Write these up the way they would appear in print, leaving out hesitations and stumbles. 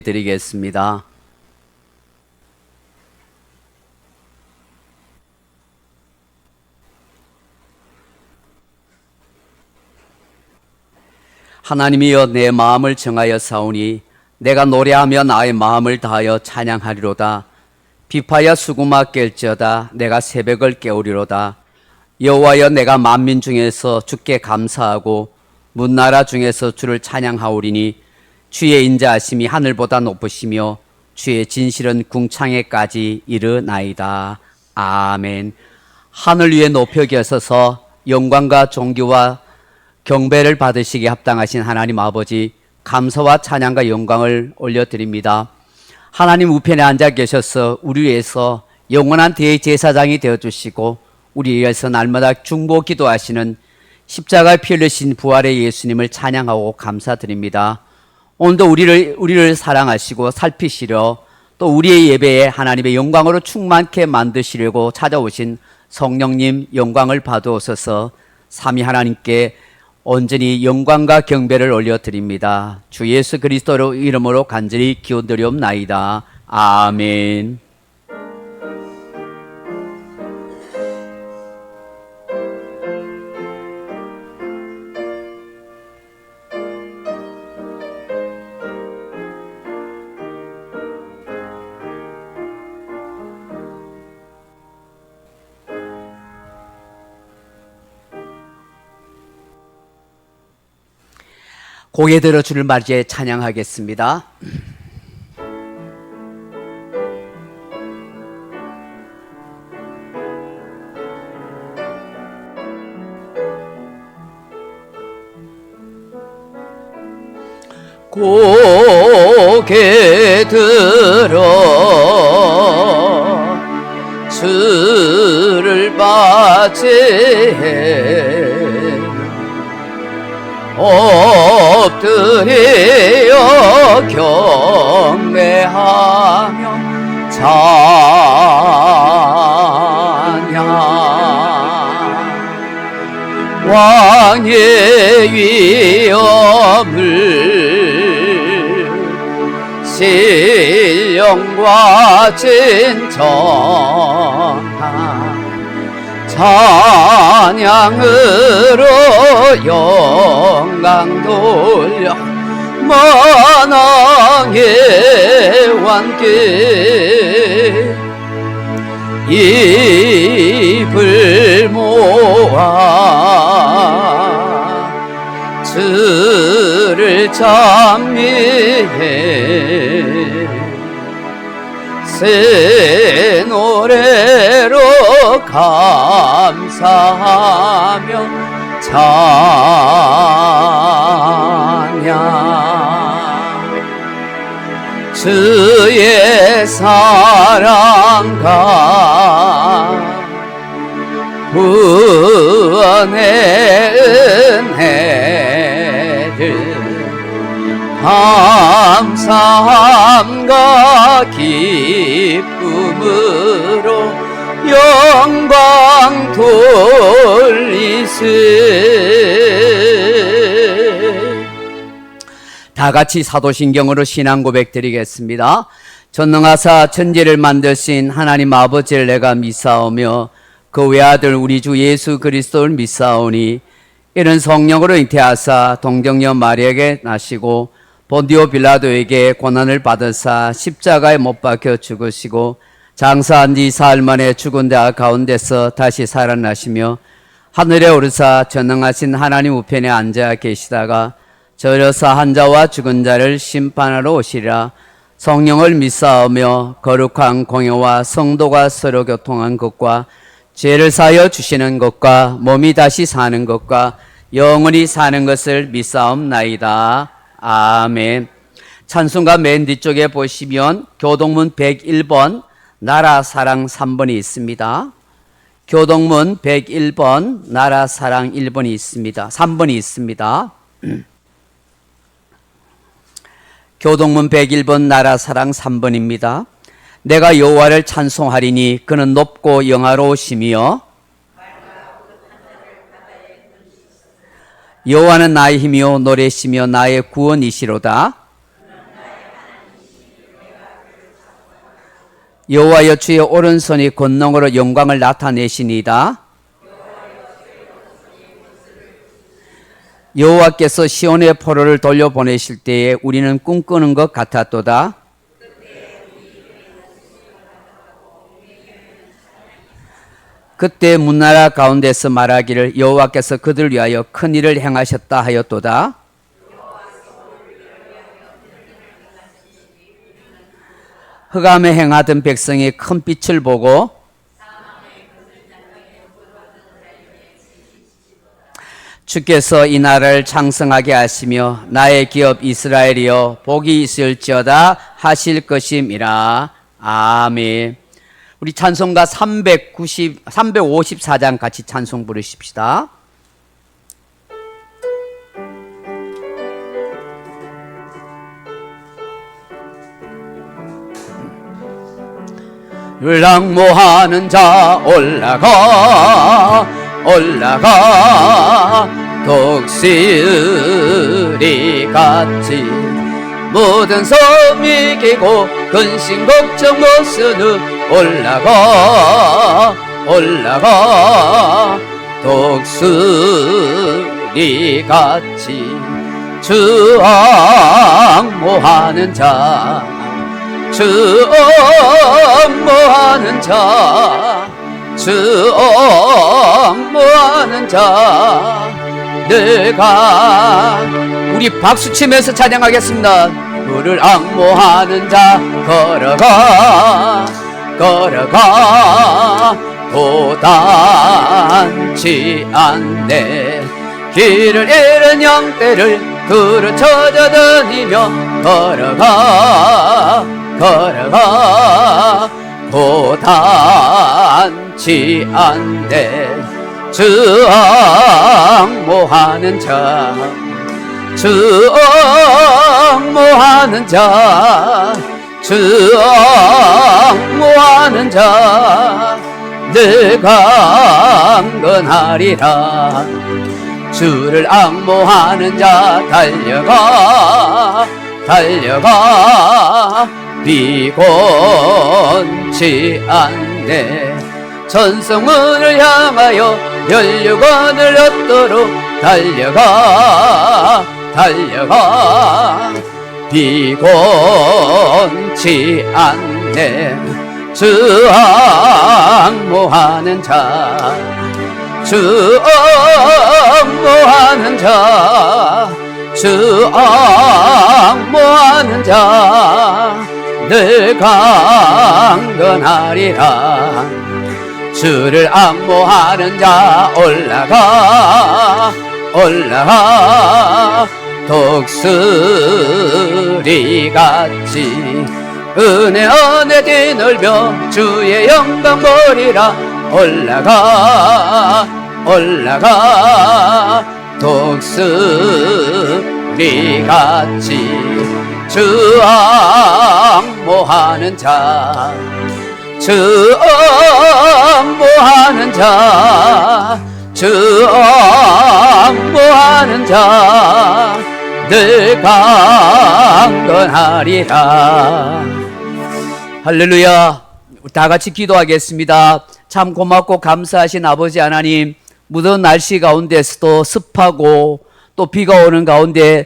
드리겠습니다. 하나님이여, 내 마음을 정하여 사오니 내가 노래하며 나의 마음을 다하여 찬양하리로다. 비파야 수구마 깰지어다. 내가 새벽을 깨우리로다. 여호와여, 내가 만민 중에서 주께 감사하고 문나라 중에서 주를 찬양하오리니 주의 인자하심이 하늘보다 높으시며 주의 진실은 궁창에까지 이르나이다. 아멘. 하늘 위에 높여 계셔서 영광과 존귀와 경배를 받으시기에 합당하신 하나님 아버지, 감사와 찬양과 영광을 올려드립니다. 하나님 우편에 앉아 계셔서 우리 위해서 영원한 대제사장이 되어주시고 우리 위해서 날마다 중보 기도하시는 십자가에 피 흘리신 부활의 예수님을 찬양하고 감사드립니다. 오늘도 우리를 사랑하시고 살피시려 또 우리의 예배에 하나님의 영광으로 충만케 만드시려고 찾아오신 성령님 영광을 받으옵소서. 삼위 하나님께 온전히 영광과 경배를 올려드립니다. 주 예수 그리스도로 이름으로 간절히 기원드리옵나이다. 아멘. 고개 들어 주를 맞이해 찬양하겠습니다. 고개 들어 주를 맞이해 엎드려 경배하며 찬양. 왕의 위엄을 신령과 진정한 찬양으로 영광 돌려 만왕의 왕께 입을 모아 주를 찬미해 새 노래로 감사하며 찬양. 주의 사랑과 구원의 은혜를 감사함과 기쁨으로 영광 돌리세. 다 같이 사도신경으로 신앙 고백 드리겠습니다. 전능하사 천지를 만드신 하나님 아버지를 내가 믿사오며 그 외아들 우리 주 예수 그리스도를 믿사오니 이는 성령으로 잉태하사 동정녀 마리아에게 나시고 본디오 빌라도에게 고난을 받으사 십자가에 못 박혀 죽으시고 장사한 지 사흘 만에 죽은 자 가운데서 다시 살아나시며 하늘에 오르사 전능하신 하나님 우편에 앉아 계시다가 저려서 한 자와 죽은 자를 심판하러 오시리라. 성령을 믿사오며 거룩한 공예와 성도가 서로 교통한 것과 죄를 사하여 주시는 것과 몸이 다시 사는 것과 영원히 사는 것을 믿사옵나이다. 아멘. 찬송가 맨 뒤쪽에 보시면 교동문 101번 나라 사랑 3번이 있습니다. 교동문 101번 나라 사랑 1번이 있습니다. 3번이 있습니다. 교동문 101번 나라 사랑 3번입니다. 내가 여호와를 찬송하리니 그는 높고 영화로우시며 여호와는 나의 힘이요 노래시며 나의 구원이시로다. 여호와여 주의 오른손이 권능으로 영광을 나타내시니이다. 여호와께서 시온의 포로를 돌려보내실 때에 우리는 꿈꾸는 것 같았도다. 그때 문나라 가운데서 말하기를 여호와께서 그들 위하여 큰 일을 행하셨다 하였도다. 흑암에 행하던 백성이 큰 빛을 보고 주께서 이 나라를 창성하게 하시며 나의 기업 이스라엘이여 복이 있을지어다 하실 것임이라. 아멘. 우리 찬송가 354장 같이 찬송 부르십시다. 율랑모하는 자 올라가 올라가 독수리 같이 모든 섬 이기고 근심 걱정 못 쓰는 올라가 올라가 독수리 같이 주앙모하는 자 주옹모하는 자 주옹모하는 자 내가 우리 박수치면서 찬양하겠습니다. 물을 앙모하는 자 걸어가 걸어가 도단치 않네 길을 잃은 양떼를 그르쳐져 다니며 걸어가 걸어가 고단치 않네 주앙모하는 자 주앙모하는 자 주앙모하는 자 내가 안건하리라 주를 앙모하는 자 달려가 달려가 비곤치 않네 천성문을 향하여 멸류관을 얻도록 달려가 달려가 비곤치 않네 주앙모하는 자 주앙모하는 자 주앙모하는 자 내가 안건하리라 주를 앙모하는 자 올라가 올라가 독수리같이 은혜 안에 뒤넓여 주의 영광 보리라 올라가 올라가 독수리같이 주앙모하는 자 주앙모하는 자 주앙모하는 자 내가 안건하리라. 할렐루야. 다 같이 기도하겠습니다. 참 고맙고 감사하신 아버지 하나님, 무더운 날씨 가운데서도 습하고 또 비가 오는 가운데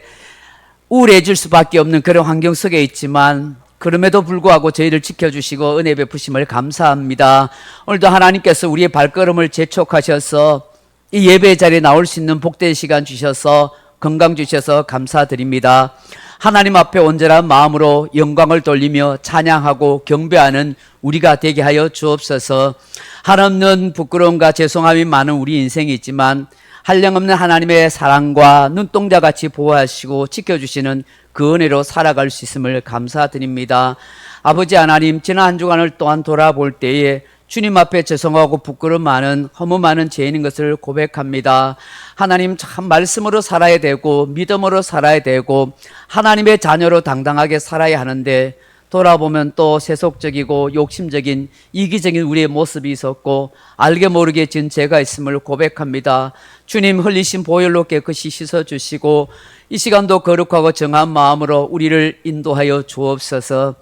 우울해질 수밖에 없는 그런 환경 속에 있지만 그럼에도 불구하고 저희를 지켜주시고 은혜 베푸심을 감사합니다. 오늘도 하나님께서 우리의 발걸음을 재촉하셔서 이 예배 자리에 나올 수 있는 복된 시간 주셔서 건강 주셔서 감사드립니다. 하나님 앞에 온전한 마음으로 영광을 돌리며 찬양하고 경배하는 우리가 되게 하여 주옵소서. 한없는 부끄러움과 죄송함이 많은 우리 인생이 있지만 한량없는 하나님의 사랑과 눈동자같이 보호하시고 지켜주시는 그 은혜로 살아갈 수 있음을 감사드립니다. 아버지 하나님, 지난 한 주간을 또한 돌아볼 때에 주님 앞에 죄송하고 부끄러움 많은 허무 많은 죄인인 것을 고백합니다. 하나님, 참 말씀으로 살아야 되고 믿음으로 살아야 되고 하나님의 자녀로 당당하게 살아야 하는데 돌아보면 또 세속적이고 욕심적인 이기적인 우리의 모습이 있었고 알게 모르게 지은 죄가 있음을 고백합니다. 주님, 흘리신 보혈로 깨끗이 씻어주시고 이 시간도 거룩하고 정한 마음으로 우리를 인도하여 주옵소서.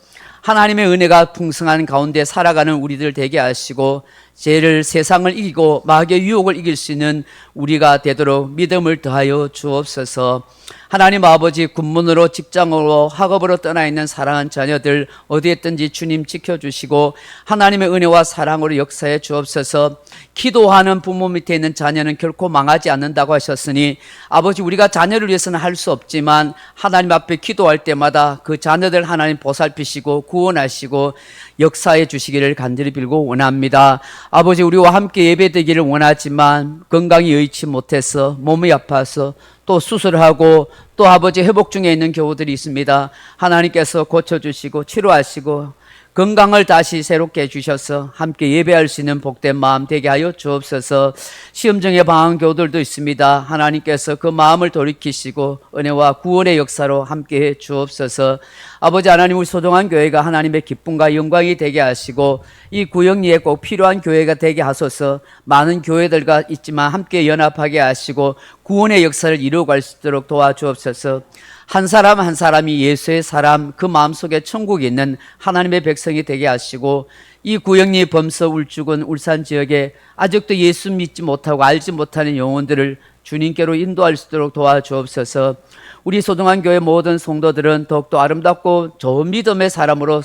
하나님의 은혜가 풍성한 가운데 살아가는 우리들 되게 하시고 죄를 세상을 이기고 마귀의 유혹을 이길 수 있는 우리가 되도록 믿음을 더하여 주옵소서. 하나님 아버지, 군문으로 직장으로 학업으로 떠나 있는 사랑하는 자녀들 어디에 있든지 주님 지켜주시고 하나님의 은혜와 사랑으로 역사해 주옵소서. 기도하는 부모 밑에 있는 자녀는 결코 망하지 않는다고 하셨으니 아버지, 우리가 자녀를 위해서는 할 수 없지만 하나님 앞에 기도할 때마다 그 자녀들 하나님 보살피시고 구원하시고 역사해 주시기를 간절히 빌고 원합니다. 아버지, 우리와 함께 예배되기를 원하지만 건강이 여의치 못해서 몸이 아파서 또 수술하고 또 아버지 회복 중에 있는 교우들이 있습니다. 하나님께서 고쳐주시고 치료하시고 건강을 다시 새롭게 해주셔서 함께 예배할 수 있는 복된 마음 되게 하여 주옵소서. 시험정에 방한 교우들도 있습니다. 하나님께서 그 마음을 돌이키시고 은혜와 구원의 역사로 함께 해 주옵소서. 아버지 하나님, 우리 소중한 교회가 하나님의 기쁨과 영광이 되게 하시고 이 구역리에 꼭 필요한 교회가 되게 하소서. 많은 교회들과 있지만 함께 연합하게 하시고 구원의 역사를 이루어갈 수 있도록 도와주옵소서. 한 사람 한 사람이 예수의 사람, 그 마음속에 천국이 있는 하나님의 백성이 되게 하시고 이 구역리 범서 울주군 울산 지역에 아직도 예수 믿지 못하고 알지 못하는 영혼들을 주님께로 인도할 수 있도록 도와주옵소서. 우리 소중한 교회 모든 성도들은 더욱더 아름답고 좋은 믿음의 사람으로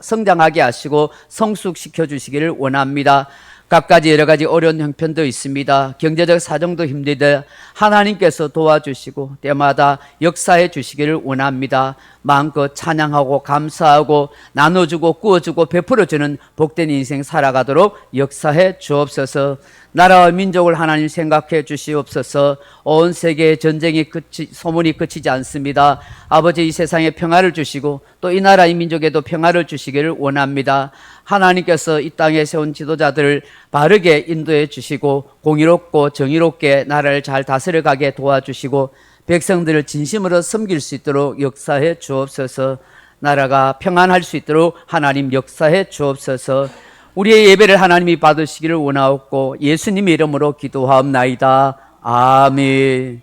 성장하게 하시고 성숙시켜 주시기를 원합니다. 각가지 여러 가지 어려운 형편도 있습니다. 경제적 사정도 힘들다 하나님께서 도와주시고 때마다 역사해 주시기를 원합니다. 마음껏 찬양하고 감사하고 나눠주고 꾸어주고 베풀어주는 복된 인생 살아가도록 역사해 주옵소서. 나라와 민족을 하나님 생각해 주시옵소서. 온 세계의 전쟁이 소문이 그치지 않습니다. 아버지, 이 세상에 평화를 주시고 또 이 나라 이 민족에도 평화를 주시기를 원합니다. 하나님께서 이 땅에 세운 지도자들을 바르게 인도해 주시고 공의롭고 정의롭게 나라를 잘 다스려가게 도와주시고 백성들을 진심으로 섬길 수 있도록 역사해 주옵소서. 나라가 평안할 수 있도록 하나님 역사해 주옵소서. 우리의 예배를 하나님이 받으시기를 원하옵고 예수님의 이름으로 기도하옵나이다. 아멘.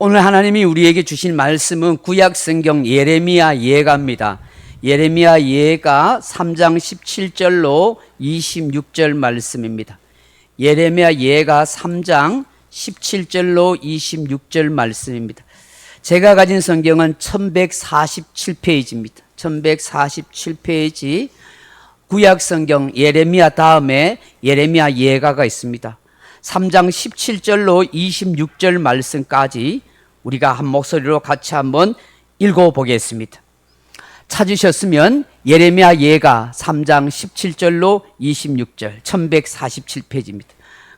오늘 하나님이 우리에게 주신 말씀은 구약성경 예레미야 예가입니다. 예레미야 예가 3장 17절로 26절 말씀입니다. 예레미야 예가 3장 17절로 26절 말씀입니다. 제가 가진 성경은 1147페이지입니다. 1147페이지 구약성경 예레미야 다음에 예레미야 예가가 있습니다. 3장 17절로 26절 말씀까지 우리가 한 목소리로 같이 한번 읽어보겠습니다. 찾으셨으면 예레미야 예가 3장 17절로 26절 1147페이지입니다.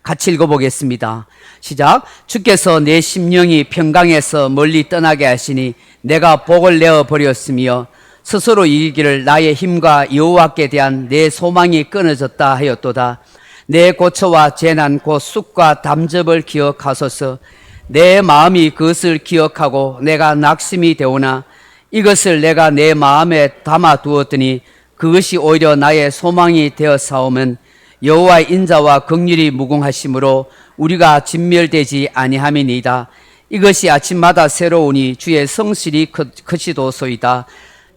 같이 읽어보겠습니다. 시작. 주께서 내 심령이 평강에서 멀리 떠나게 하시니 내가 복을 내어버렸으며 스스로 이기기를 나의 힘과 여호와께 대한 내 소망이 끊어졌다 하였도다. 내 고초와 재난 곧 쑥과 담즙을 기억하소서. 내 마음이 그것을 기억하고 내가 낙심이 되오나 이것을 내가 내 마음에 담아 두었더니 그것이 오히려 나의 소망이 되었사오면 여호와의 인자와 긍휼이 무궁하심으로 우리가 진멸되지 아니함이니이다. 이것이 아침마다 새로우니 주의 성실이 크시도소이다.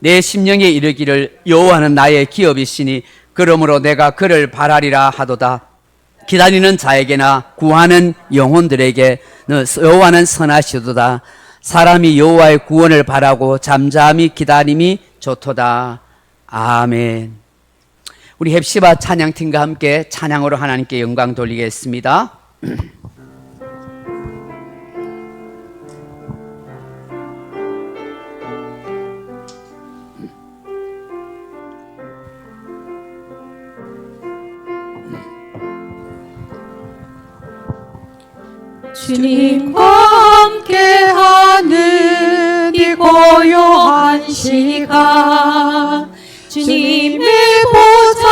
내 심령에 이르기를 여호와는 나의 기업이시니 그러므로 내가 그를 바라리라 하도다. 기다리는 자에게나 구하는 영혼들에게 여호와는 선하시도다. 사람이 여호와의 구원을 바라고 잠잠히 기다림이 좋도다. 아멘. 우리 헵시바 찬양팀과 함께 찬양으로 하나님께 영광 돌리겠습니다. 주님과 함께하는 이 고요한 시간 주님의 보좌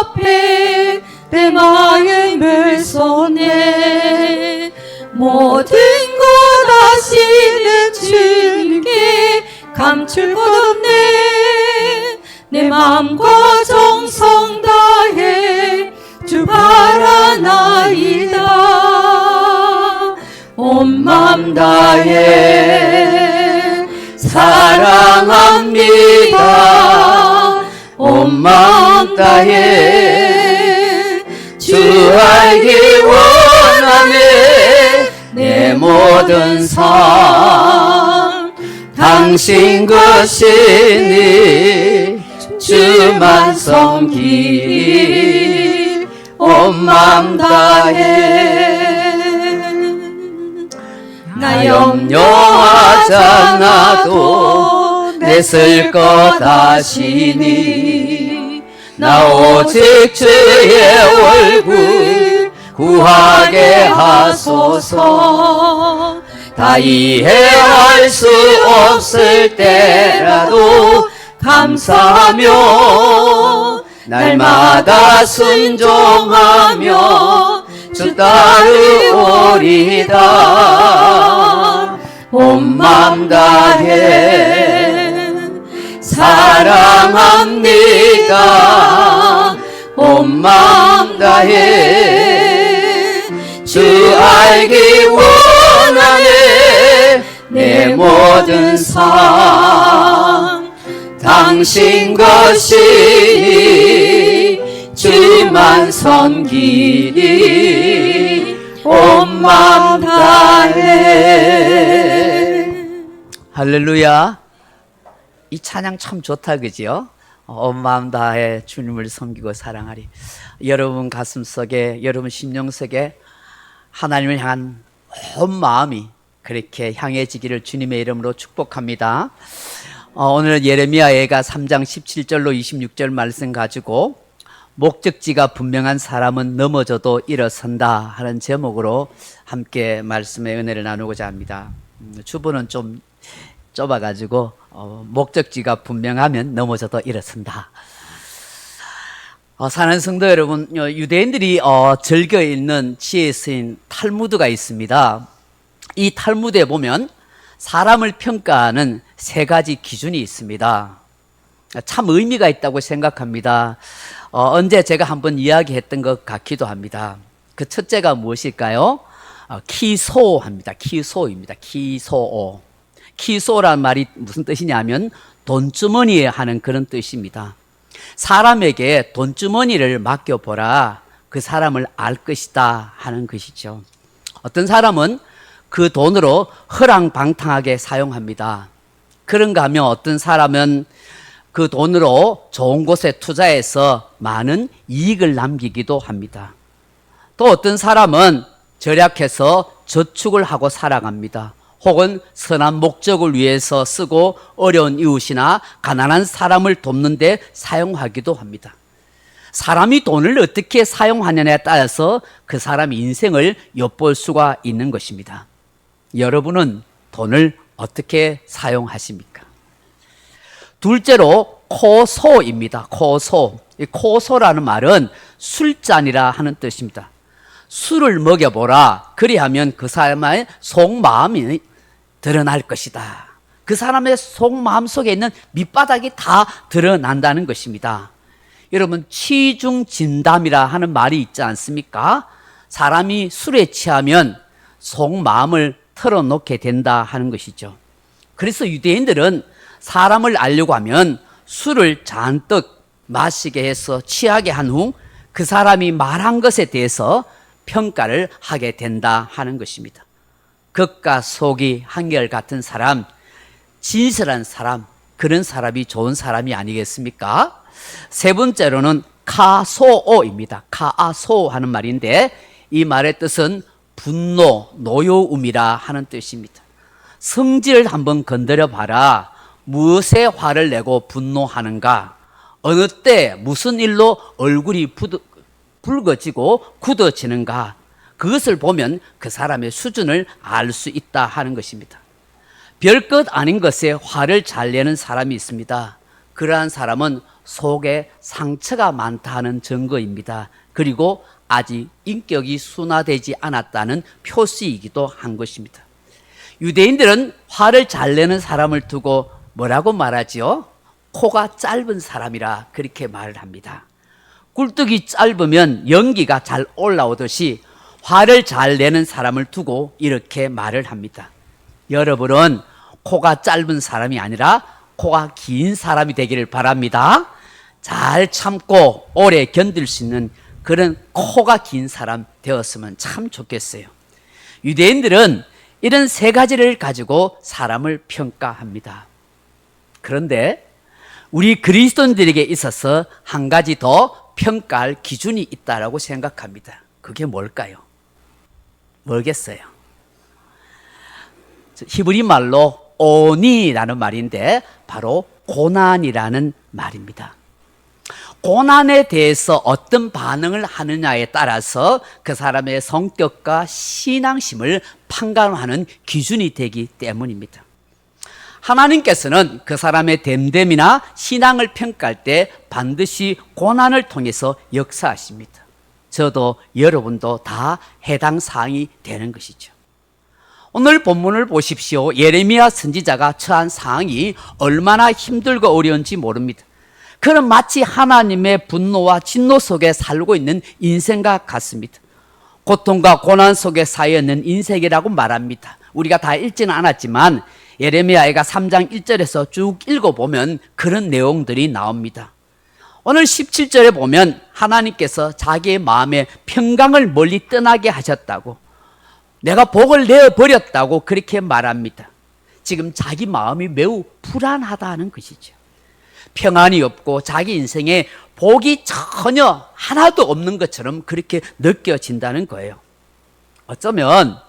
앞에 내 마음을 쏟네. 모든 것 아시는 주님께 감출 것 없네. 내 마음과 정성 다해 주 바라나이다. 온 마음 다해 사랑합니다. 온 마음 다해 주 알기 원하네. 내 모든 삶 당신 것이니 주만 섬기리 온 마음 다해. 나 염려하지 않아도 내 쓸 것 아시니 나 오직 주의 얼굴 구하게 하소서. 다 이해할 수 없을 때라도 감사하며 날마다 순종하며 주 따르오리다. 온 마음 다해 사랑합니다. 온 마음 다해 주 알기 원하네. 내 모든 삶 당신 것이니 주만 섬기니 온 마음 다해. 할렐루야. 이 찬양 참 좋다, 그죠? 온 마음 다해 주님을 섬기고 사랑하리. 여러분 가슴 속에, 여러분 심령 속에 하나님을 향한 온 마음이 그렇게 향해지기를 주님의 이름으로 축복합니다. 오늘 예레미야가 3장 17절로 26절 말씀 가지고 목적지가 분명한 사람은 넘어져도 일어선다 하는 제목으로 함께 말씀의 은혜를 나누고자 합니다. 주부는 좀 좁아가지고 목적지가 분명하면 넘어져도 일어선다. 사는 성도 여러분, 유대인들이 즐겨 읽는 지혜 쓰인 탈무드가 있습니다. 이 탈무드에 보면 사람을 평가하는 세 가지 기준이 있습니다. 참 의미가 있다고 생각합니다. 언제 제가 한번 이야기했던 것 같기도 합니다. 그 첫째가 무엇일까요? 키소합니다. 키소입니다. 키소. 키소란 말이 무슨 뜻이냐면 돈주머니에 하는 그런 뜻입니다. 사람에게 돈주머니를 맡겨보라. 그 사람을 알 것이다 하는 것이죠. 어떤 사람은 그 돈으로 허랑방탕하게 사용합니다. 그런가 하면 어떤 사람은 그 돈으로 좋은 곳에 투자해서 많은 이익을 남기기도 합니다. 또 어떤 사람은 절약해서 저축을 하고 살아갑니다. 혹은 선한 목적을 위해서 쓰고 어려운 이웃이나 가난한 사람을 돕는 데 사용하기도 합니다. 사람이 돈을 어떻게 사용하느냐에 따라서 그 사람의 인생을 엿볼 수가 있는 것입니다. 여러분은 돈을 어떻게 사용하십니까? 둘째로 코소입니다. 코소. 이 코소라는 말은 술잔이라 하는 뜻입니다. 술을 먹여보라. 그리하면 그 사람의 속마음이 드러날 것이다. 그 사람의 속마음 속에 있는 밑바닥이 다 드러난다는 것입니다. 여러분, 취중진담이라 하는 말이 있지 않습니까? 사람이 술에 취하면 속마음을 털어놓게 된다 하는 것이죠. 그래서 유대인들은 사람을 알려고 하면 술을 잔뜩 마시게 해서 취하게 한 후 그 사람이 말한 것에 대해서 평가를 하게 된다 하는 것입니다. 겉과 속이 한결같은 사람, 진실한 사람, 그런 사람이 좋은 사람이 아니겠습니까? 세 번째로는 카소오입니다. 카아소 하는 말인데 이 말의 뜻은 분노, 노여움이라 하는 뜻입니다. 성질을 한번 건드려 봐라. 무엇에 화를 내고 분노하는가? 어느 때 무슨 일로 얼굴이 붉어지고 굳어지는가? 그것을 보면 그 사람의 수준을 알 수 있다 하는 것입니다. 별것 아닌 것에 화를 잘 내는 사람이 있습니다. 그러한 사람은 속에 상처가 많다 하는 증거입니다. 그리고 아직 인격이 순화되지 않았다는 표시이기도 한 것입니다. 유대인들은 화를 잘 내는 사람을 두고 뭐라고 말하지요? 코가 짧은 사람이라 그렇게 말을 합니다. 굴뚝이 짧으면 연기가 잘 올라오듯이 화를 잘 내는 사람을 두고 이렇게 말을 합니다. 여러분은 코가 짧은 사람이 아니라 코가 긴 사람이 되기를 바랍니다. 잘 참고 오래 견딜 수 있는 그런 코가 긴 사람 되었으면 참 좋겠어요. 유대인들은 이런 세 가지를 가지고 사람을 평가합니다. 그런데 우리 그리스도인들에게 있어서 한 가지 더 평가할 기준이 있다고 생각합니다. 그게 뭘까요? 뭐겠어요? 히브리 말로 오니라는 말인데 바로 고난이라는 말입니다. 고난에 대해서 어떤 반응을 하느냐에 따라서 그 사람의 성격과 신앙심을 판단하는 기준이 되기 때문입니다. 하나님께서는 그 사람의 됨됨이나 신앙을 평가할 때 반드시 고난을 통해서 역사하십니다. 저도 여러분도 다 해당 사항이 되는 것이죠. 오늘 본문을 보십시오. 예레미야 선지자가 처한 상황이 얼마나 힘들고 어려운지 모릅니다. 그는 마치 하나님의 분노와 진노 속에 살고 있는 인생과 같습니다. 고통과 고난 속에 쌓여 있는 인생이라고 말합니다. 우리가 다 읽지는 않았지만 예레미야가 3장 1절에서 쭉 읽어보면 그런 내용들이 나옵니다. 오늘 17절에 보면 하나님께서 자기의 마음에 평강을 멀리 떠나게 하셨다고, 내가 복을 내어버렸다고 그렇게 말합니다. 지금 자기 마음이 매우 불안하다는 것이죠. 평안이 없고 자기 인생에 복이 전혀 하나도 없는 것처럼 그렇게 느껴진다는 거예요. 어쩌면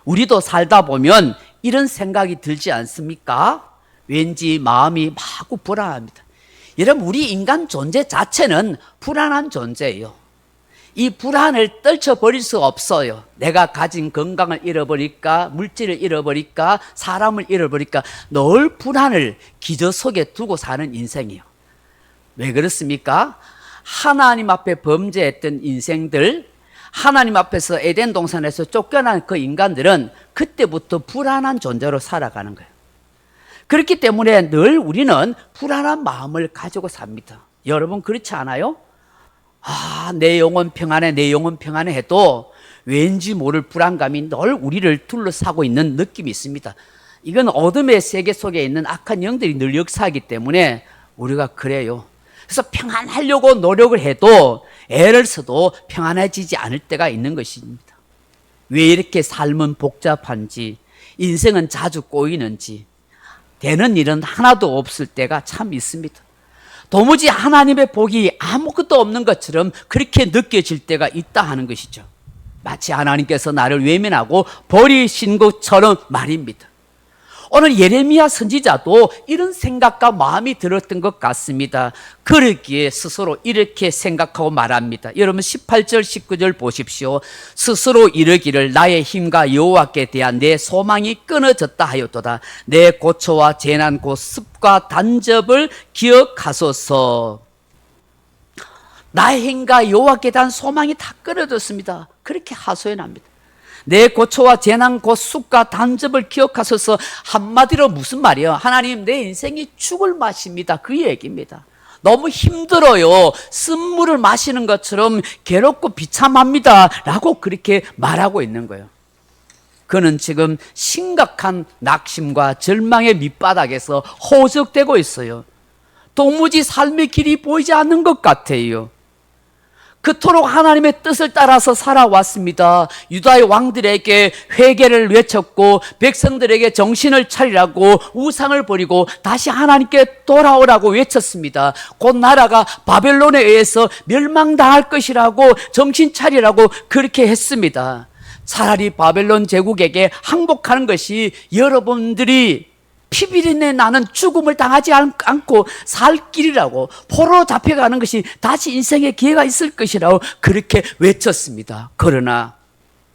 우리도 살다 보면 이런 생각이 들지 않습니까? 왠지 마음이 마구 불안합니다. 여러분, 우리 인간 존재 자체는 불안한 존재예요. 이 불안을 떨쳐버릴 수 없어요. 내가 가진 건강을 잃어버릴까, 물질을 잃어버릴까, 사람을 잃어버릴까, 늘 불안을 기저 속에 두고 사는 인생이에요. 왜 그렇습니까? 하나님 앞에 범죄했던 인생들, 하나님 앞에서 에덴 동산에서 쫓겨난 그 인간들은 그때부터 불안한 존재로 살아가는 거예요. 그렇기 때문에 늘 우리는 불안한 마음을 가지고 삽니다. 여러분 그렇지 않아요? 내 영혼 평안해, 내 영혼 평안해 해도 왠지 모를 불안감이 늘 우리를 둘러싸고 있는 느낌이 있습니다. 이건 어둠의 세계 속에 있는 악한 영들이 늘 역사하기 때문에 우리가 그래요. 그래서 평안하려고 노력을 해도 애를 써도 평안해지지 않을 때가 있는 것입니다. 왜 이렇게 삶은 복잡한지, 인생은 자주 꼬이는지, 되는 일은 하나도 없을 때가 참 있습니다. 도무지 하나님의 복이 아무것도 없는 것처럼 그렇게 느껴질 때가 있다 하는 것이죠. 마치 하나님께서 나를 외면하고 버리신 것처럼 말입니다. 오늘 예레미야 선지자도 이런 생각과 마음이 들었던 것 같습니다. 그러기에 스스로 이렇게 생각하고 말합니다. 여러분 18절 19절 보십시오. 스스로 이르기를 나의 힘과 여호와께 대한 내 소망이 끊어졌다 하였도다. 내 고초와 재난 곧 습과 단접을 기억하소서. 나의 힘과 여호와께 대한 소망이 다 끊어졌습니다. 그렇게 하소연합니다. 내 고초와 재난 곧 쑥과 단접을 기억하소서. 한마디로 무슨 말이에요? 하나님, 내 인생이 죽을 맛입니다. 그 얘기입니다. 너무 힘들어요. 쓴물을 마시는 것처럼 괴롭고 비참합니다 라고 그렇게 말하고 있는 거예요. 그는 지금 심각한 낙심과 절망의 밑바닥에서 허우적대고 있어요. 도무지 삶의 길이 보이지 않는 것 같아요. 그토록 하나님의 뜻을 따라서 살아왔습니다. 유다의 왕들에게 회개를 외쳤고 백성들에게 정신을 차리라고 우상을 버리고 다시 하나님께 돌아오라고 외쳤습니다. 곧 나라가 바벨론에 의해서 멸망당할 것이라고 정신 차리라고 그렇게 했습니다. 차라리 바벨론 제국에게 항복하는 것이 여러분들이 피비린내 나는 죽음을 당하지 않고 살 길이라고, 포로로 잡혀가는 것이 다시 인생의 기회가 있을 것이라고 그렇게 외쳤습니다. 그러나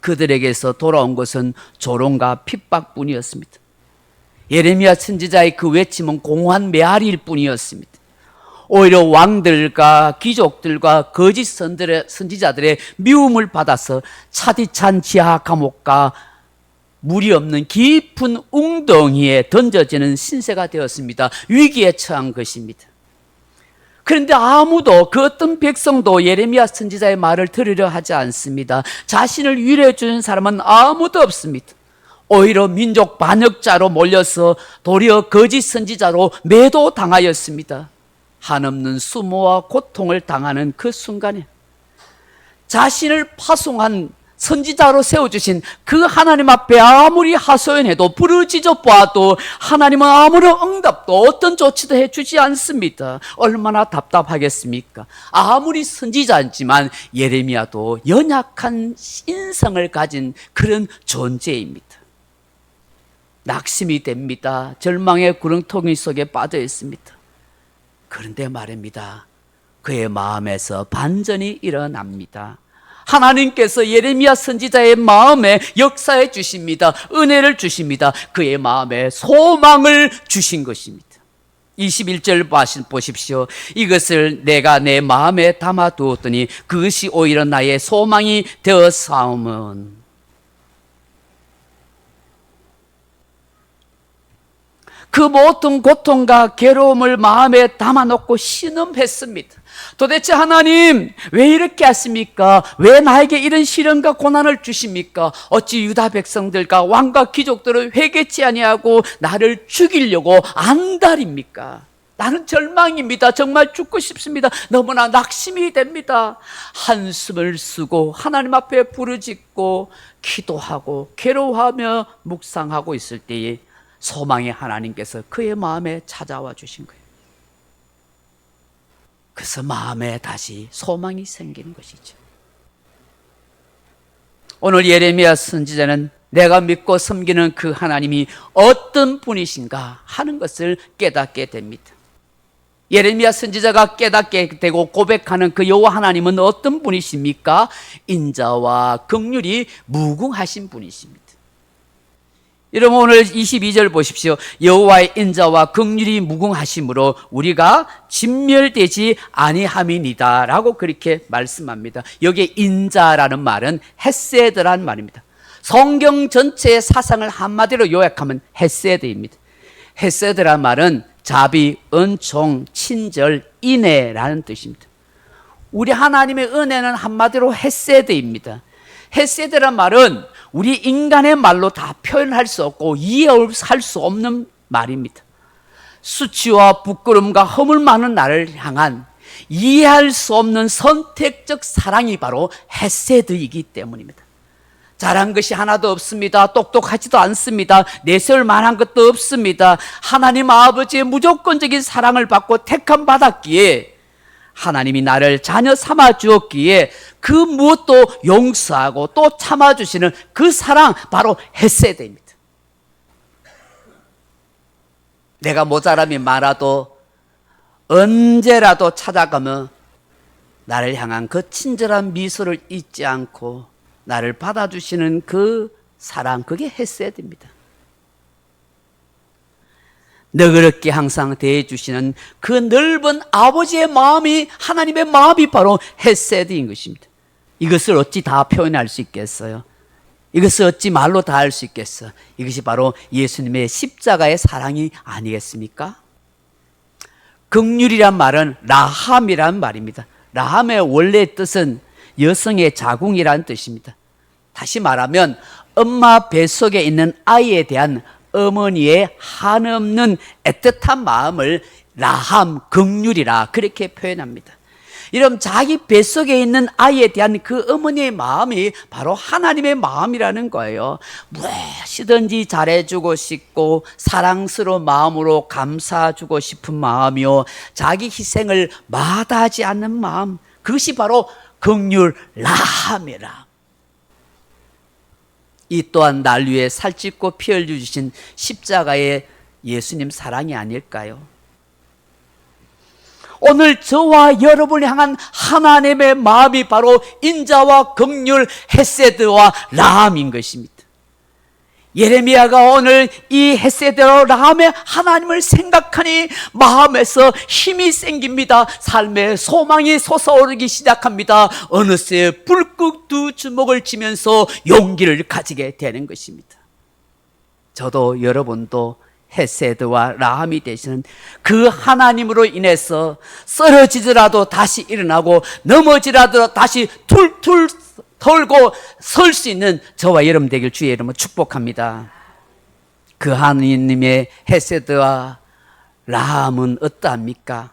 그들에게서 돌아온 것은 조롱과 핍박뿐이었습니다. 예레미야 선지자의 그 외침은 공허한 메아리일 뿐이었습니다. 오히려 왕들과 귀족들과 거짓 선지자들의 미움을 받아서 차디찬 지하 감옥과 물이 없는 깊은 웅덩이에 던져지는 신세가 되었습니다. 위기에 처한 것입니다. 그런데 아무도, 그 어떤 백성도 예레미야 선지자의 말을 들으려 하지 않습니다. 자신을 위로해 주는 사람은 아무도 없습니다. 오히려 민족 반역자로 몰려서 도리어 거짓 선지자로 매도당하였습니다. 한없는 수모와 고통을 당하는 그 순간에 자신을 파송한 선지자로 세워주신 그 하나님 앞에 아무리 하소연해도 부르짖어 보아도 하나님은 아무런 응답도 어떤 조치도 해주지 않습니다. 얼마나 답답하겠습니까? 아무리 선지자지만 예레미야도 연약한 인성을 가진 그런 존재입니다. 낙심이 됩니다. 절망의 구렁텅이 속에 빠져 있습니다. 그런데 말입니다, 그의 마음에서 반전이 일어납니다. 하나님께서 예레미야 선지자의 마음에 역사해 주십니다. 은혜를 주십니다. 그의 마음에 소망을 주신 것입니다. 21절 보십시오. 이것을 내가 내 마음에 담아두었더니 그것이 오히려 나의 소망이 되었사오면. 그 모든 고통과 괴로움을 마음에 담아놓고 신음했습니다. 도대체 하나님 왜 이렇게 하십니까? 왜 나에게 이런 시련과 고난을 주십니까? 어찌 유다 백성들과 왕과 귀족들을 회개치 아니하고 나를 죽이려고 안달입니까? 나는 절망입니다. 정말 죽고 싶습니다. 너무나 낙심이 됩니다. 한숨을 쓰고 하나님 앞에 부르짖고 기도하고 괴로워하며 묵상하고 있을 때에 소망의 하나님께서 그의 마음에 찾아와 주신 거예요. 그래서 마음에 다시 소망이 생기는 것이죠. 오늘 예레미야 선지자는 내가 믿고 섬기는 그 하나님이 어떤 분이신가 하는 것을 깨닫게 됩니다. 예레미야 선지자가 깨닫게 되고 고백하는 그 여호와 하나님은 어떤 분이십니까? 인자와 긍휼이 무궁하신 분이십니다. 여러분 오늘 22절 보십시오. 여호와의 인자와 긍휼이 무궁하심으로 우리가 진멸되지 아니함이니이다 라고 그렇게 말씀합니다. 여기에 인자라는 말은 헤세드라는 말입니다. 성경 전체의 사상을 한마디로 요약하면 헤세드입니다. 헤세드라는 말은 자비, 은총, 친절, 인애라는 뜻입니다. 우리 하나님의 은혜는 한마디로 헤세드입니다. 헤세드란 말은 우리 인간의 말로 다 표현할 수 없고 이해할 수 없는 말입니다. 수치와 부끄러움과 허물 많은 나를 향한 이해할 수 없는 선택적 사랑이 바로 헤세드이기 때문입니다. 잘한 것이 하나도 없습니다. 똑똑하지도 않습니다. 내세울 만한 것도 없습니다. 하나님 아버지의 무조건적인 사랑을 받고 택함 받았기에 하나님이 나를 자녀 삼아 주었기에 그 무엇도 용서하고 또 참아주시는 그 사랑 바로 헤세드입니다. 내가 모자람이 많아도 언제라도 찾아가며 나를 향한 그 친절한 미소를 잊지 않고 나를 받아주시는 그 사랑, 그게 헤세드입니다. 너그럽게 항상 대해주시는 그 넓은 아버지의 마음이, 하나님의 마음이 바로 헤세드인 것입니다. 이것을 어찌 다 표현할 수 있겠어요? 이것을 어찌 말로 다 할 수 있겠어요? 이것이 바로 예수님의 십자가의 사랑이 아니겠습니까? 긍휼이란 말은 라함이란 말입니다. 라함의 원래 뜻은 여성의 자궁이라는 뜻입니다. 다시 말하면 엄마 뱃속에 있는 아이에 대한 어머니의 한없는 애틋한 마음을 라함, 긍휼이라 그렇게 표현합니다. 이런 자기 뱃속에 있는 아이에 대한 그 어머니의 마음이 바로 하나님의 마음이라는 거예요. 무엇이든지 잘해주고 싶고 사랑스러운 마음으로 감사주고 싶은 마음이요, 자기 희생을 마다하지 않는 마음, 그것이 바로 긍휼 라함이라. 이 또한 날 위해 살찌고 피 흘려주신 십자가의 예수님 사랑이 아닐까요? 오늘 저와 여러분을 향한 하나님의 마음이 바로 인자와 긍휼, 헤세드와 라함인 것입니다. 예레미야가 오늘 이 헤세드와 라함의 하나님을 생각하니 마음에서 힘이 생깁니다. 삶의 소망이 솟아오르기 시작합니다. 어느새 불쑥 두 주먹을 쥐면서 용기를 가지게 되는 것입니다. 저도 여러분도 헤세드와 라함이 되시는 그 하나님으로 인해서 쓰러지더라도 다시 일어나고 넘어지더라도 다시 툴툴 털고 설 수 있는 저와 여러분 되길 주의 이름으로 축복합니다. 그 하나님의 헤세드와 라함은 어떠합니까?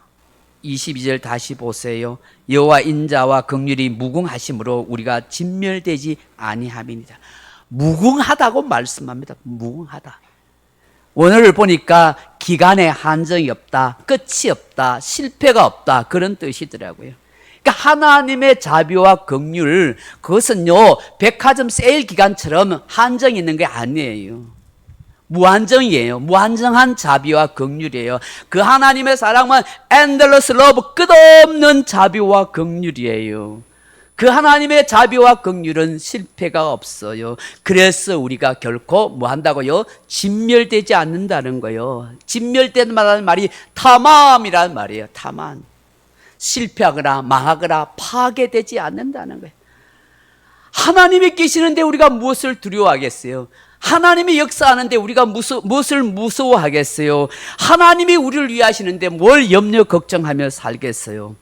22절 다시 보세요. 여호와 인자와 긍휼이 무궁하심으로 우리가 진멸되지 아니함이니라. 무궁하다고 말씀합니다. 무궁하다. 원어를 보니까 기간에 한정이 없다, 끝이 없다, 실패가 없다, 그런 뜻이더라고요. 그러니까 하나님의 자비와 긍휼, 그것은요 백화점 세일 기간처럼 한정이 있는 게 아니에요. 무한정이에요. 무한정한 자비와 긍휼이에요. 그 하나님의 사랑은 endless love, 끝없는 자비와 긍휼이에요. 그 하나님의 자비와 긍휼은 실패가 없어요. 그래서 우리가 결코 뭐 한다고요? 진멸되지 않는다는 거예요. 진멸된다는 말이 타맘이라는 말이에요. 타만. 실패하거나 망하거나 파괴되지 않는다는 거예요. 하나님이 계시는데 우리가 무엇을 두려워하겠어요? 하나님이 역사하는데 우리가 무엇을 무서워하겠어요? 하나님이 우리를 위하시는데 뭘 염려 걱정하며 살겠어요?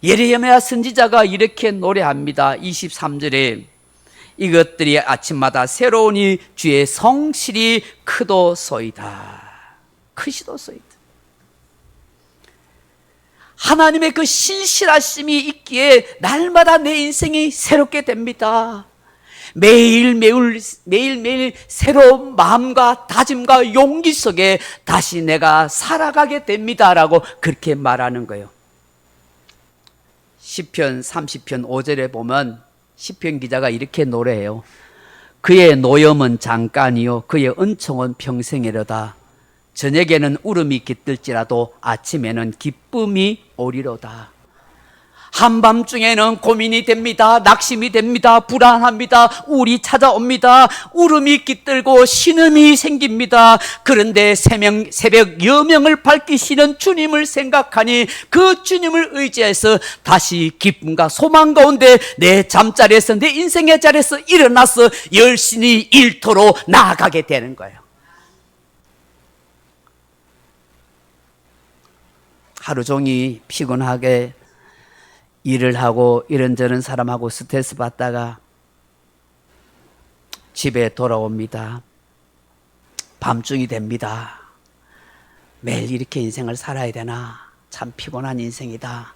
예레미야 선지자가 이렇게 노래합니다. 23절에 이것들이 아침마다 새로우니 주의 성실이 크도소이다. 크시도소이다. 하나님의 그 신실하심이 있기에 날마다 내 인생이 새롭게 됩니다. 매일매일 새로운 마음과 다짐과 용기 속에 다시 내가 살아가게 됩니다라고 그렇게 말하는 거예요. 시편 30편 5절에 보면 시편 기자가 이렇게 노래해요. 그의 노염은 잠깐이요 그의 은총은 평생이로다. 저녁에는 울음이 깃들지라도 아침에는 기쁨이 오리로다. 한밤중에는 고민이 됩니다. 낙심이 됩니다. 불안합니다. 우울이 찾아옵니다. 울음이 깃들고 신음이 생깁니다. 그런데 새벽 여명을 밝히시는 주님을 생각하니 그 주님을 의지해서 다시 기쁨과 소망 가운데 내 잠자리에서 내 인생의 자리에서 일어나서 열심히 일터로 나아가게 되는 거예요. 하루 종일 피곤하게 일을 하고 이런저런 사람하고 스트레스 받다가 집에 돌아옵니다. 밤중이 됩니다. 매일 이렇게 인생을 살아야 되나? 참 피곤한 인생이다.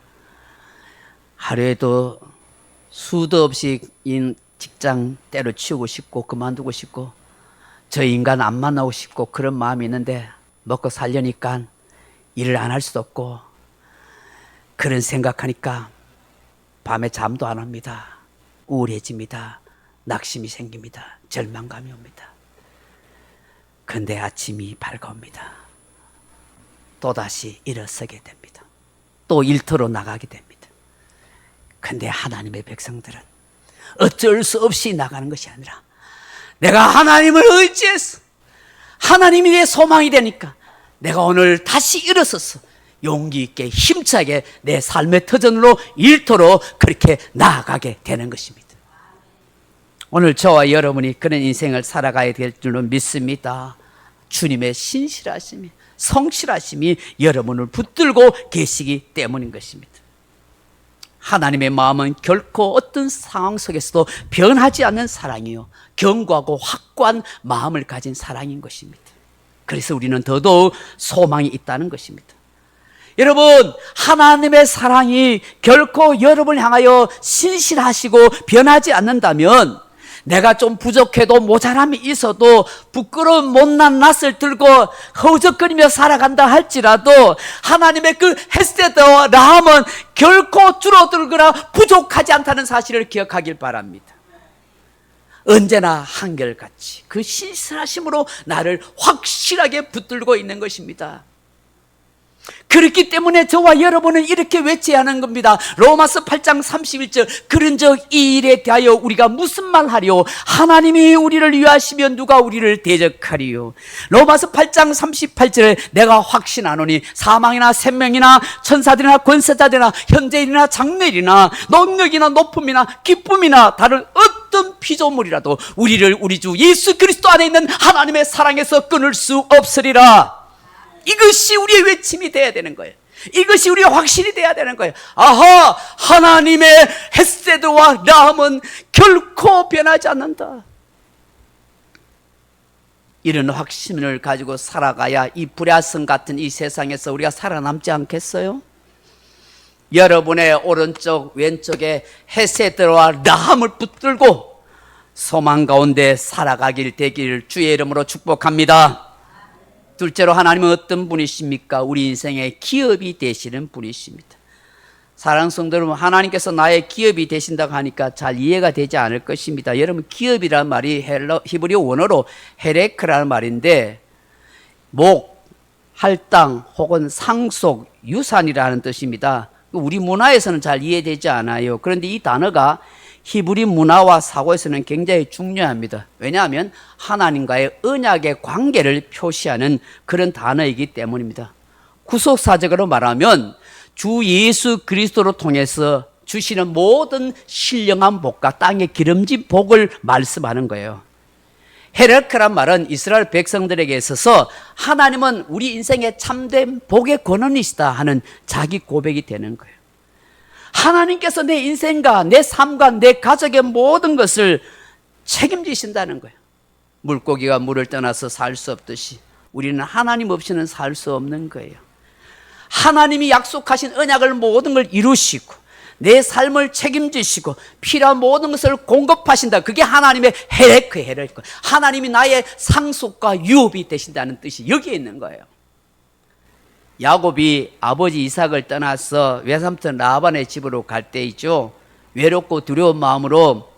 하루에도 수도 없이 직장 때려치우고 싶고 그만두고 싶고 저 인간 안 만나고 싶고 그런 마음이 있는데 먹고 살려니까 일을 안 할 수도 없고 그런 생각하니까 밤에 잠도 안 옵니다. 우울해집니다. 낙심이 생깁니다. 절망감이 옵니다. 그런데 아침이 밝아옵니다. 또다시 일어서게 됩니다. 또 일터로 나가게 됩니다. 그런데 하나님의 백성들은 어쩔 수 없이 나가는 것이 아니라 내가 하나님을 의지해서 하나님이 내 소망이 되니까 내가 오늘 다시 일어서서 용기 있게 힘차게 내 삶의 터전으로 일터로 그렇게 나아가게 되는 것입니다. 오늘 저와 여러분이 그런 인생을 살아가야 될 줄로 믿습니다. 주님의 신실하심이 성실하심이 여러분을 붙들고 계시기 때문인 것입니다. 하나님의 마음은 결코 어떤 상황 속에서도 변하지 않는 사랑이요 견고하고 확고한 마음을 가진 사랑인 것입니다. 그래서 우리는 더더욱 소망이 있다는 것입니다. 여러분, 하나님의 사랑이 결코 여러분을 향하여 신실하시고 변하지 않는다면 내가 좀 부족해도 모자람이 있어도 부끄러운 못난 낯을 들고 허우적거리며 살아간다 할지라도 하나님의 그 헤세드와 라함은 결코 줄어들거나 부족하지 않다는 사실을 기억하길 바랍니다. 언제나 한결같이 그 신실하심으로 나를 확실하게 붙들고 있는 것입니다. 그렇기 때문에 저와 여러분은 이렇게 외쳐야 하는 겁니다. 로마서 8장 31절 그런즉 이 일에 대하여 우리가 무슨 말하리요? 하나님이 우리를 위하시면 누가 우리를 대적하리요? 로마서 8장 38절에 내가 확신하노니 사망이나 생명이나 천사들이나 권세자들이나 현재일이나 장래일이나 능력이나 높음이나 기쁨이나 다른 어떤 피조물이라도 우리를 우리 주 예수 그리스도 안에 있는 하나님의 사랑에서 끊을 수 없으리라. 이것이 우리의 외침이 돼야 되는 거예요. 이것이 우리의 확신이 돼야 되는 거예요. 아하, 하나님의 헤세드와 라함은 결코 변하지 않는다. 이런 확신을 가지고 살아가야 이 불야성 같은 이 세상에서 우리가 살아남지 않겠어요? 여러분의 오른쪽 왼쪽에 헤세드와 라함을 붙들고 소망 가운데 살아가길 되기를 주의 이름으로 축복합니다. 둘째로 하나님은 어떤 분이십니까? 우리 인생의 기업이 되시는 분이십니다. 사랑하는 성도 여러분, 하나님께서 나의 기업이 되신다고 하니까 잘 이해가 되지 않을 것입니다. 여러분, 기업이라는 말이 히브리 원어로 헤레크라는 말인데 목, 할당 혹은 상속, 유산이라는 뜻입니다. 우리 문화에서는 잘 이해되지 않아요. 그런데 이 단어가 히브리 문화와 사고에서는 굉장히 중요합니다. 왜냐하면 하나님과의 언약의 관계를 표시하는 그런 단어이기 때문입니다. 구속사적으로 말하면 주 예수 그리스도로 통해서 주시는 모든 신령한 복과 땅의 기름진 복을 말씀하는 거예요. 헤레크란 말은 이스라엘 백성들에게 있어서 하나님은 우리 인생의 참된 복의 권원이시다 하는 자기 고백이 되는 거예요. 하나님께서 내 인생과 내 삶과 내 가족의 모든 것을 책임지신다는 거예요. 물고기가 물을 떠나서 살 수 없듯이 우리는 하나님 없이는 살 수 없는 거예요. 하나님이 약속하신 언약을 모든 걸 이루시고 내 삶을 책임지시고 필요한 모든 것을 공급하신다. 그게 하나님의 헤레크. 하나님이 나의 상속과 유업이 되신다는 뜻이 여기에 있는 거예요. 야곱이 아버지 이삭을 떠나서 외삼촌 라반의 집으로 갈 때이죠. 외롭고 두려운 마음으로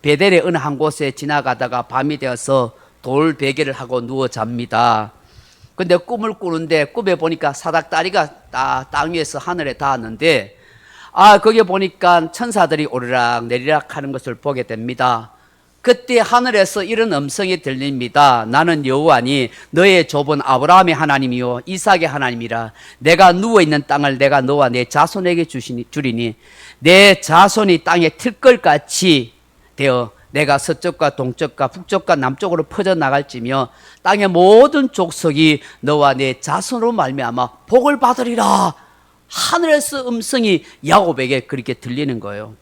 베델의 어느 한 곳에 지나가다가 밤이 되어서 돌 베개를 하고 누워 잡니다. 근데 꿈을 꾸는데 꿈에 보니까 사닥다리가 땅 위에서 하늘에 닿았는데 거기에 보니까 천사들이 오르락 내리락 하는 것을 보게 됩니다. 그때 하늘에서 이런 음성이 들립니다. 나는 여호와니 너의 조분 아브라함의 하나님이요 이삭의 하나님이라. 내가 누워있는 땅을 내가 너와 내 자손에게 주리니 내 자손이 땅에 틀걸같이 되어 내가 서쪽과 동쪽과 북쪽과 남쪽으로 퍼져나갈지며 땅의 모든 족속이 너와 내 자손으로 말미암아 복을 받으리라. 하늘에서 음성이 야곱에게 그렇게 들리는 거예요.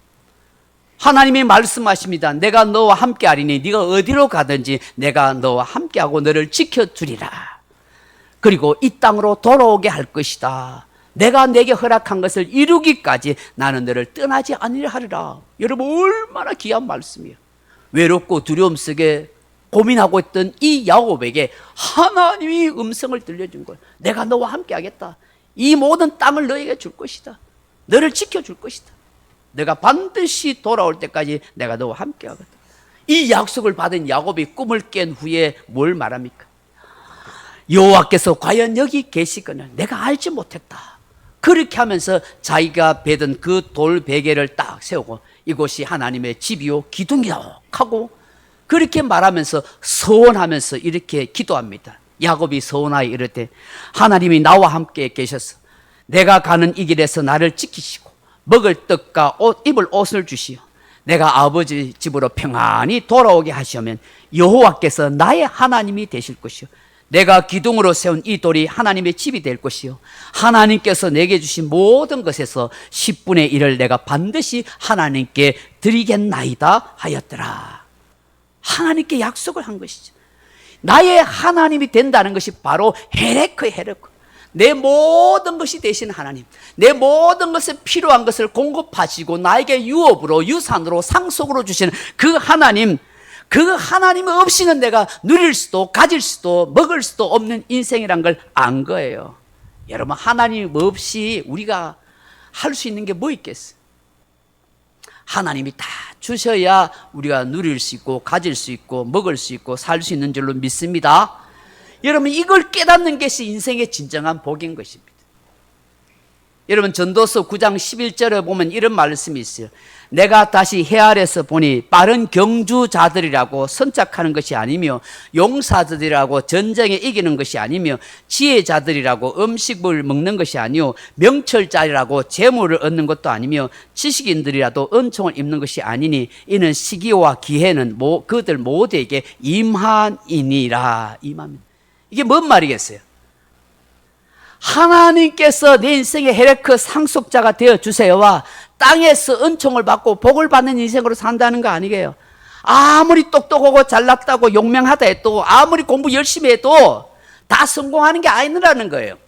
하나님이 말씀하십니다. 내가 너와 함께 하리니 네가 어디로 가든지 내가 너와 함께하고 너를 지켜주리라. 그리고 이 땅으로 돌아오게 할 것이다. 내가 내게 허락한 것을 이루기까지 나는 너를 떠나지 않으려 하리라. 여러분, 얼마나 귀한 말씀이에요. 외롭고 두려움 속에 고민하고 있던 이 야곱에게 하나님이 음성을 들려준 거예요. 내가 너와 함께 하겠다. 이 모든 땅을 너에게 줄 것이다. 너를 지켜줄 것이다. 내가 반드시 돌아올 때까지 내가 너와 함께 하거든. 이 약속을 받은 야곱이 꿈을 깬 후에 뭘 말합니까? 여호와께서 과연 여기 계시거늘 내가 알지 못했다. 그렇게 하면서 자기가 베던 그 돌 베개를 딱 세우고 이곳이 하나님의 집이요 기둥이다 하고 그렇게 말하면서 서원하면서 이렇게 기도합니다. 야곱이 서원하여 이르되 하나님이 나와 함께 계셔서 내가 가는 이 길에서 나를 지키시고 먹을 떡과 입을 옷을 주시오. 내가 아버지 집으로 평안히 돌아오게 하시면 여호와께서 나의 하나님이 되실 것이요 내가 기둥으로 세운 이 돌이 하나님의 집이 될 것이요 하나님께서 내게 주신 모든 것에서 10분의 1을 내가 반드시 하나님께 드리겠나이다 하였더라. 하나님께 약속을 한 것이죠. 나의 하나님이 된다는 것이 바로 헤레크. 내 모든 것이 되신 하나님, 내 모든 것에 필요한 것을 공급하시고 나에게 유업으로 유산으로 상속으로 주시는 그 하나님, 그 하나님 없이는 내가 누릴 수도 가질 수도 먹을 수도 없는 인생이란 걸 안 거예요. 여러분, 하나님 없이 우리가 할 수 있는 게 뭐 있겠어요? 하나님이 다 주셔야 우리가 누릴 수 있고 가질 수 있고 먹을 수 있고 살 수 있는 줄로 믿습니다. 여러분, 이걸 깨닫는 것이 인생의 진정한 복인 것입니다. 여러분 전도서 9장 11절에 보면 이런 말씀이 있어요. 내가 다시 해 아래서 보니 빠른 경주자들이라고 선착하는 것이 아니며 용사들이라고 전쟁에 이기는 것이 아니며 지혜자들이라고 음식을 먹는 것이 아니요 명철자리라고 재물을 얻는 것도 아니며 지식인들이라도 은총을 입는 것이 아니니 이는 시기와 기회는 그들 모두에게 임하니라. 임합니다. 이게 뭔 말이겠어요? 하나님께서 내 인생의 헤레크 상속자가 되어주세요와 땅에서 은총을 받고 복을 받는 인생으로 산다는 거 아니게요. 아무리 똑똑하고 잘났다고 용맹하다 해도 아무리 공부 열심히 해도 다 성공하는 게 아니라는 거예요.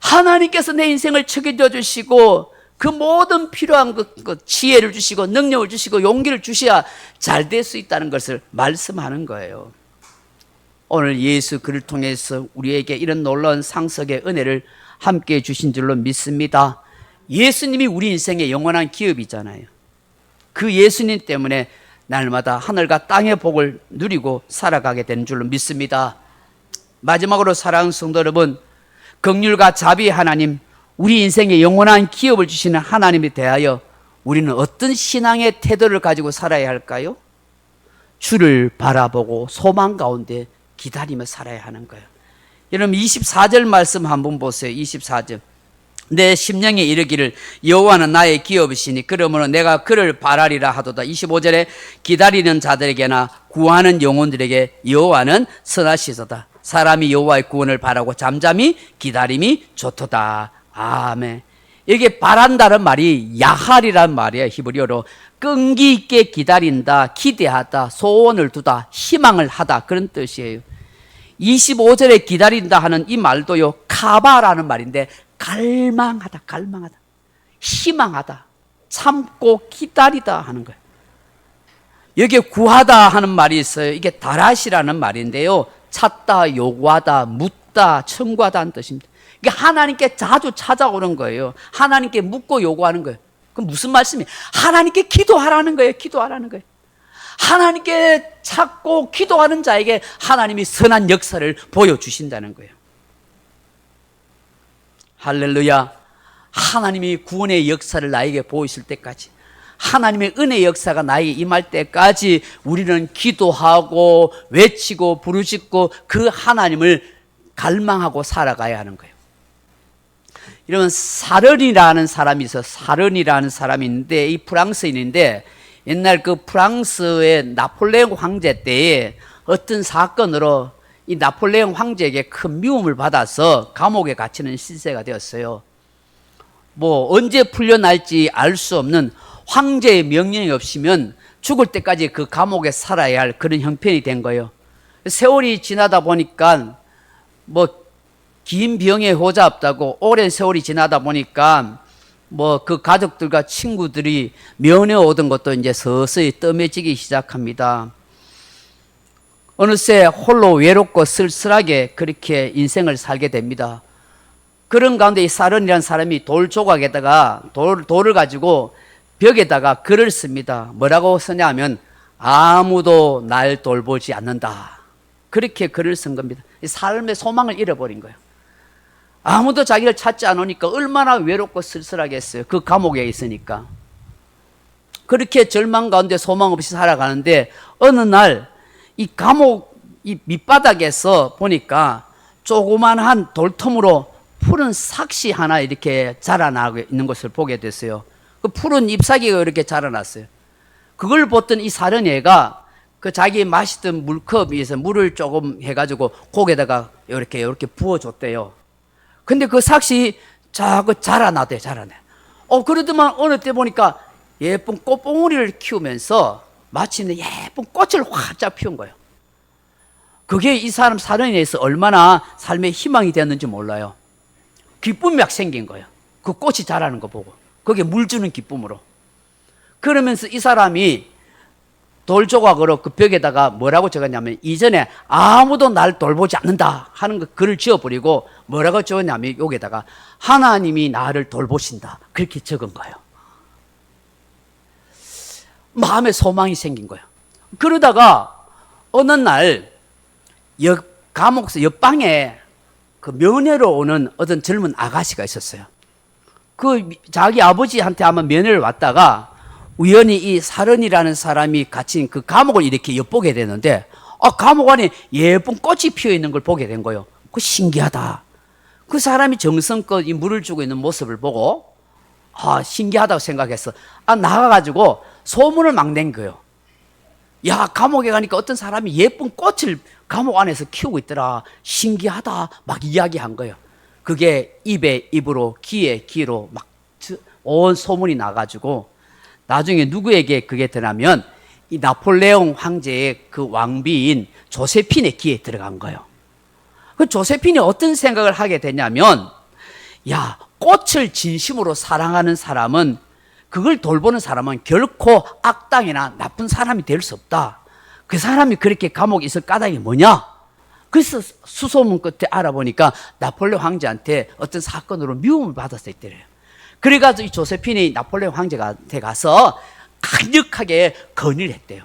하나님께서 내 인생을 책임져 주시고 그 모든 필요한 것 지혜를 주시고 능력을 주시고 용기를 주셔야 잘 될 수 있다는 것을 말씀하는 거예요. 오늘 예수 그를 통해서 우리에게 이런 놀라운 상속의 은혜를 함께 주신 줄로 믿습니다. 예수님이 우리 인생의 영원한 기업이잖아요. 그 예수님 때문에 날마다 하늘과 땅의 복을 누리고 살아가게 되는 줄로 믿습니다. 마지막으로 사랑하는 성도 여러분, 긍휼과 자비 하나님, 우리 인생의 영원한 기업을 주시는 하나님에 대하여 우리는 어떤 신앙의 태도를 가지고 살아야 할까요? 주를 바라보고 소망 가운데 기다리며 살아야 하는 거예요. 여러분 24절 말씀 한번 보세요. 24절. 내 심령에 이르기를 여호와는 나의 기업이시니 그러므로 내가 그를 바라리라 하도다. 25절에 기다리는 자들에게나 구하는 영혼들에게 여호와는 선하시도다. 사람이 여호와의 구원을 바라고 잠잠히 기다림이 좋도다. 아멘. 여기 바란다는 말이 야할이란 말이에요. 히브리어로 끈기 있게 기다린다, 기대하다, 소원을 두다, 희망을 하다, 그런 뜻이에요. 25절에 기다린다 하는 이 말도요, 카바라는 말인데 갈망하다, 갈망하다, 희망하다, 참고 기다리다 하는 거예요. 여기에 구하다 하는 말이 있어요. 이게 다라시라는 말인데요, 찾다, 요구하다, 묻다, 청구하다 하는 뜻입니다. 이게 하나님께 자주 찾아오는 거예요. 하나님께 묻고 요구하는 거예요. 그럼 무슨 말씀이에요? 하나님께 기도하라는 거예요. 기도하라는 거예요. 하나님께 찾고 기도하는 자에게 하나님이 선한 역사를 보여주신다는 거예요. 할렐루야. 하나님이 구원의 역사를 나에게 보이실 때까지, 하나님의 은혜의 역사가 나에게 임할 때까지 우리는 기도하고 외치고 부르짖고 그 하나님을 갈망하고 살아가야 하는 거예요. 이러면 사른이라는 사람이 있어. 사른이라는 사람이 있는데, 이 프랑스인인데 옛날 그 프랑스의 나폴레옹 황제 때에 어떤 사건으로 이 나폴레옹 황제에게 큰 미움을 받아서 감옥에 갇히는 실세가 되었어요. 뭐 언제 풀려날지 알 수 없는 황제의 명령이 없으면 죽을 때까지 그 감옥에 살아야 할 그런 형편이 된 거예요. 세월이 지나다 보니까 뭐 긴 병에 호자 없다고 오랜 세월이 지나다 보니까 뭐 그 가족들과 친구들이 면회 오던 것도 이제 서서히 뜸해지기 시작합니다. 어느새 홀로 외롭고 쓸쓸하게 그렇게 인생을 살게 됩니다. 그런 가운데 이 사른이라는 사람이 돌 조각에다가 돌을 가지고 벽에다가 글을 씁니다. 뭐라고 쓰냐 하면 아무도 날 돌보지 않는다. 그렇게 글을 쓴 겁니다. 삶의 소망을 잃어버린 거예요. 아무도 자기를 찾지 않으니까 얼마나 외롭고 쓸쓸하겠어요. 그 감옥에 있으니까. 그렇게 절망 가운데 소망 없이 살아가는데 어느 날 이 감옥 이 밑바닥에서 보니까 조그만한 돌틈으로 푸른 삭시 하나 이렇게 자라나고 있는 것을 보게 됐어요. 그 푸른 잎사귀가 이렇게 자라났어요. 그걸 보던 이 사른이가 그 자기 마시던 물컵 위에서 물을 조금 해가지고 고기에다가 이렇게 부어줬대요. 근데 그 삭시 자꾸 자라나대. 그러더만 어느 때 보니까 예쁜 꽃봉오리를 키우면서 마침내 예쁜 꽃을 활짝 피운 거예요. 그게 이 사람 사른이에서 얼마나 삶의 희망이 되었는지 몰라요. 기쁨이 막 생긴 거예요. 그 꽃이 자라는 거 보고. 거기에 물 주는 기쁨으로. 그러면서 이 사람이 돌조각으로 그 벽에다가 뭐라고 적었냐면 이전에 아무도 날 돌보지 않는다 하는 그 글을 지어버리고 뭐라고 적었냐면 여기에다가 하나님이 나를 돌보신다. 그렇게 적은 거예요. 마음에 소망이 생긴 거예요. 그러다가 어느 날 감옥에서 옆방에 그 면회로 오는 어떤 젊은 아가씨가 있었어요. 그 자기 아버지한테 아마 면회를 왔다가 우연히 이 사른이라는 사람이 갇힌 그 감옥을 이렇게 엿보게 되는데, 감옥 안에 예쁜 꽃이 피어 있는 걸 보게 된 거예요. 그 신기하다. 그 사람이 정성껏 이 물을 주고 있는 모습을 보고 신기하다고 생각해서 나가가지고 소문을 막 낸 거예요. 야, 감옥에 가니까 어떤 사람이 예쁜 꽃을 감옥 안에서 키우고 있더라. 신기하다. 막 이야기한 거예요. 그게 입에 입으로, 귀에 귀로 막 온 소문이 나가지고 나중에 누구에게 그게 드냐면 이 나폴레옹 황제의 그 왕비인 조세핀의 귀에 들어간 거예요. 그 조세핀이 어떤 생각을 하게 되냐면, 야, 꽃을 진심으로 사랑하는 사람은, 그걸 돌보는 사람은 결코 악당이나 나쁜 사람이 될 수 없다. 그 사람이 그렇게 감옥에 있을 까닭이 뭐냐? 그래서 수소문 끝에 알아보니까 나폴레옹 황제한테 어떤 사건으로 미움을 받았을 때래요. 그래가지고 이 조세핀이 나폴레옹 황제한테 가서 강력하게 건의를 했대요.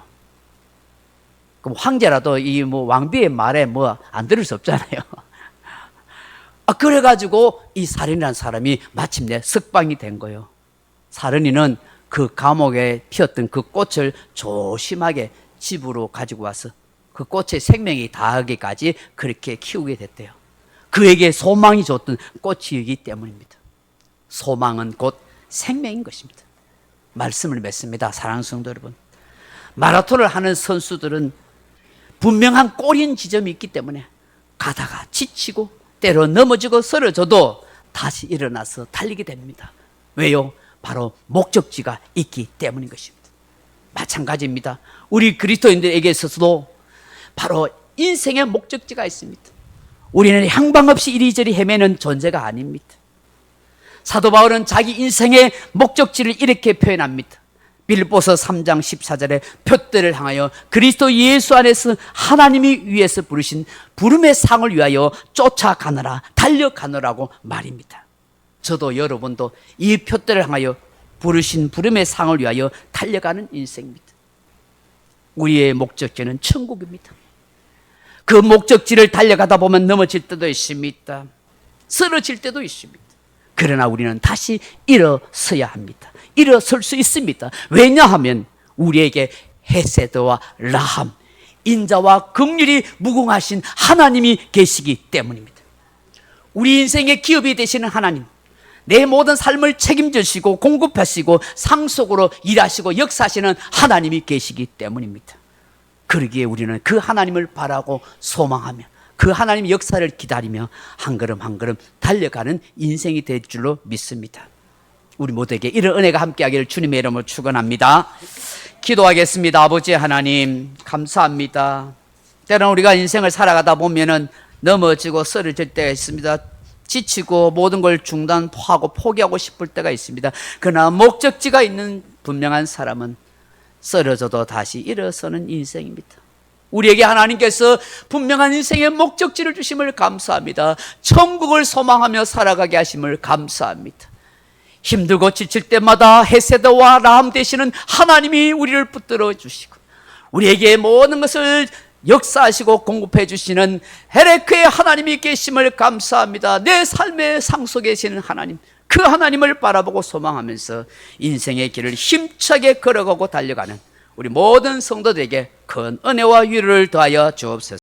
그럼 황제라도 이 왕비의 말에 안 들을 수 없잖아요. 그래가지고 이 사른이라는 사람이 마침내 석방이 된 거예요. 사른이는 그 감옥에 피었던 그 꽃을 조심하게 집으로 가지고 와서 그 꽃에 생명이 다하기까지 그렇게 키우게 됐대요. 그에게 소망이 줬던 꽃이기 때문입니다. 소망은 곧 생명인 것입니다. 말씀을 맺습니다. 사랑하는 성도 여러분, 마라톤을 하는 선수들은 분명한 꼬린 지점이 있기 때문에 가다가 지치고 때로 넘어지고 쓰러져도 다시 일어나서 달리게 됩니다. 왜요? 바로 목적지가 있기 때문인 것입니다. 마찬가지입니다. 우리 그리스도인들에게 있어서도 바로 인생의 목적지가 있습니다. 우리는 향방 없이 이리저리 헤매는 존재가 아닙니다. 사도 바울은 자기 인생의 목적지를 이렇게 표현합니다. 빌립보서 3장 14절에 표대를 향하여 그리스도 예수 안에서 하나님이 위에서 부르신 부름의 상을 위하여 쫓아가느라, 달려가느라고 말입니다. 저도 여러분도 이 표대를 향하여 부르신 부름의 상을 위하여 달려가는 인생입니다. 우리의 목적지는 천국입니다. 그 목적지를 달려가다 보면 넘어질 때도 있습니다. 쓰러질 때도 있습니다. 그러나 우리는 다시 일어서야 합니다. 일어설 수 있습니다. 왜냐하면 우리에게 헤세드와 라함, 인자와 긍휼이 무궁하신 하나님이 계시기 때문입니다. 우리 인생의 기업이 되시는 하나님, 내 모든 삶을 책임지시고 공급하시고 상속으로 일하시고 역사하시는 하나님이 계시기 때문입니다. 그러기에 우리는 그 하나님을 바라고 소망하며 그 하나님의 역사를 기다리며 한 걸음 한 걸음 달려가는 인생이 될 줄로 믿습니다. 우리 모두에게 이런 은혜가 함께하기를 주님의 이름으로 축원합니다. 기도하겠습니다. 아버지 하나님, 감사합니다. 때로는 우리가 인생을 살아가다 보면은 넘어지고 쓰러질 때가 있습니다. 지치고 모든 걸 중단하고 포기하고 싶을 때가 있습니다. 그러나 목적지가 있는 분명한 사람은 쓰러져도 다시 일어서는 인생입니다. 우리에게 하나님께서 분명한 인생의 목적지를 주심을 감사합니다. 천국을 소망하며 살아가게 하심을 감사합니다. 힘들고 지칠 때마다 헤세드와 라함 되시는 하나님이 우리를 붙들어 주시고 우리에게 모든 것을 역사하시고 공급해 주시는 헤레크의 하나님이 계심을 감사합니다. 내 삶의 상속에 계시는 하나님, 그 하나님을 바라보고 소망하면서 인생의 길을 힘차게 걸어가고 달려가는 우리 모든 성도들에게 큰 은혜와 위로를 더하여 주옵소서.